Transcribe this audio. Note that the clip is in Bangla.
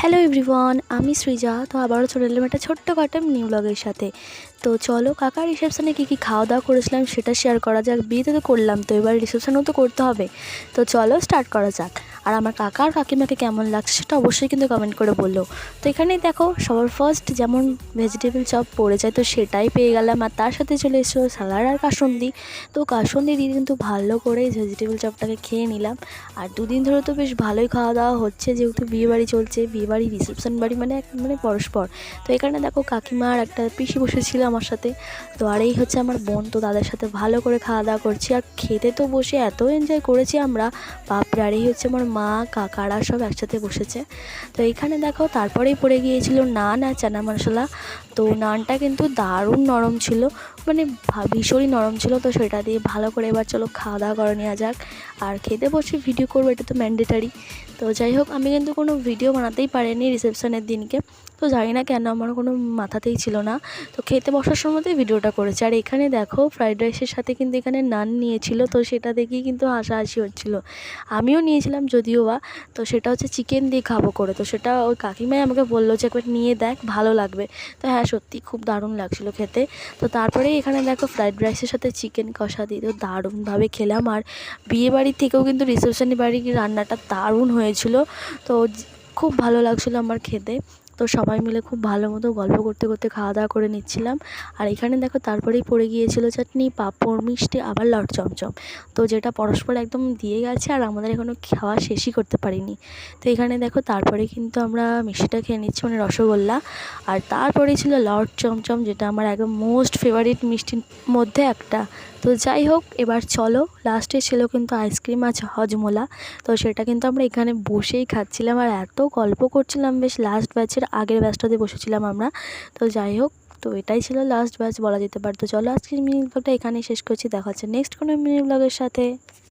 হ্যালো এভরিওয়ান, আমি সৃজা। তো আবারও চলে এলাম একটা ছোট্টখাটো নিউ ব্লগের সাথে। তো চলো কাকার রিসেপশনে কী খাওয়া দাওয়া করেছিলাম সেটা শেয়ার করা যাক। বিয়েতে তো করলাম, তো এবার রিসেপশনেও তো করতে হবে। তো চলো স্টার্ট করা যাক। আর আমার কাকা আর কাকিমাকে কেমন লাগছে সেটা অবশ্যই কিন্তু কমেন্ট করে বললো। তো এখানেই দেখো সবার ফার্স্ট যেমন ভেজিটেবল চপ পড়ে যায়, তো সেটাই পেয়ে গেলাম। আর তার সাথে চলে এসেছিলো স্যালাড আর কাসুন্দি। তো কাসুন্দি দিয়ে কিন্তু ভালো করে ভেজিটেবল চপটাকে খেয়ে নিলাম। আর দুদিন ধরে তো বেশ ভালোই খাওয়া দাওয়া হচ্ছে, যেহেতু বিয়েবাড়ি চলছে, বিয়েবাড়ি রিসেপশন বাড়ি মানে পরস্পর। তো এখানে দেখো কাকিমা আর একটা পিসি বসেছিল আমার সাথে। তো আর এই হচ্ছে আমার বোন, তো তাদের সাথে ভালো করে খাওয়া দাওয়া করছি। আর খেতে তো বসে এত এনজয় করেছি আমরা, বাপরে। আর এই হচ্ছে আমার মা কাকারা সব একসাথে বসেছে। তো এইখানে দেখো তারপরেই পড়ে গিয়েছিল নান আর চানা মশলা। তো নানটা কিন্তু দারুণ নরম ছিল, মানে ভীষণই নরম ছিল। তো সেটা দিয়ে ভালো করে এবার চলো খাওয়া দাওয়া করে নেওয়া যাক। আর খেতে বসে ভিডিও করবো, এটা তো ম্যান্ডেটারি। তো যাই হোক, আমি কিন্তু কোনো ভিডিও বানাতেই পারিনি রিসেপশনের দিনকে। তো জানি না কেন, আমার কোনো মাথাতেই ছিল না। তো খেতে বসার সময়তেই ভিডিওটা করেছি। আর এখানে দেখো ফ্রাইড রাইসের সাথে কিন্তু এখানে নান নিয়েছিল, তো সেটা দেখেই কিন্তু হাসাহাসি হচ্ছিল। আমিও নিয়েছিলাম যদিও বা। তো সেটা হচ্ছে চিকেন দিয়ে খাবো করে। তো সেটা ওই কাকিমাই আমাকে বললো যে একবার নিয়ে দেখ, ভালো লাগবে। তো হ্যাঁ, সত্যি খুব দারুণ লাগছিলো খেতে। তো তারপরে এখানে দেখো ফ্রাইড রাইসের সাথে চিকেন কষা দিয়ে তো দারুণভাবে খেলাম। আর বিয়েবাড়ির থেকেও কিন্তু রিসেপশন বাড়ির রান্নাটা দারুণ হয়েছিল। তো খুব ভালো লাগছিলো আমার খেতে। তো সবাই মিলে খুব ভালো মতো গল্প করতে করতে খাওয়া দাওয়া করে নিচ্ছিলাম। আর এখানে দেখো তারপরেই পড়ে গিয়েছিল চাটনি, পাঁপড়, মিষ্টি, আবার লট চমচম। তো যেটা পরস্পর একদম দিয়ে গেছে, আর আমাদের এখনও খাওয়া শেষই করতে পারিনি। তো এখানে দেখো তারপরে কিন্তু আমরা মিষ্টিটা খেয়ে নিচ্ছি, মানে রসগোল্লা। আর তারপরেই ছিল লট চমচম, যেটা আমার একদম মোস্ট ফেভারিট মিষ্টির মধ্যে একটা। তো যাই হোক, এবার চলো লাস্টে ছিল কিন্তু আইসক্রিম আছে হজমোলা। তো সেটা কিন্তু আমরা এখানে বসেই খাচ্ছিলাম, আর এত গল্প করছিলাম, বেশ লাস্ট ব্যাচের আগের ব্যাচটাতে বসেছিলাম আমরা। তো যাই হোক, তো এটাই ছিল লাস্ট ব্যাচ বলা যেতে পারে। তো চলো আজকের মিনি ব্লগটা এখানেই শেষ করছি। দেখা হচ্ছে নেক্সট কোনো মিনি ব্লগের সাথে।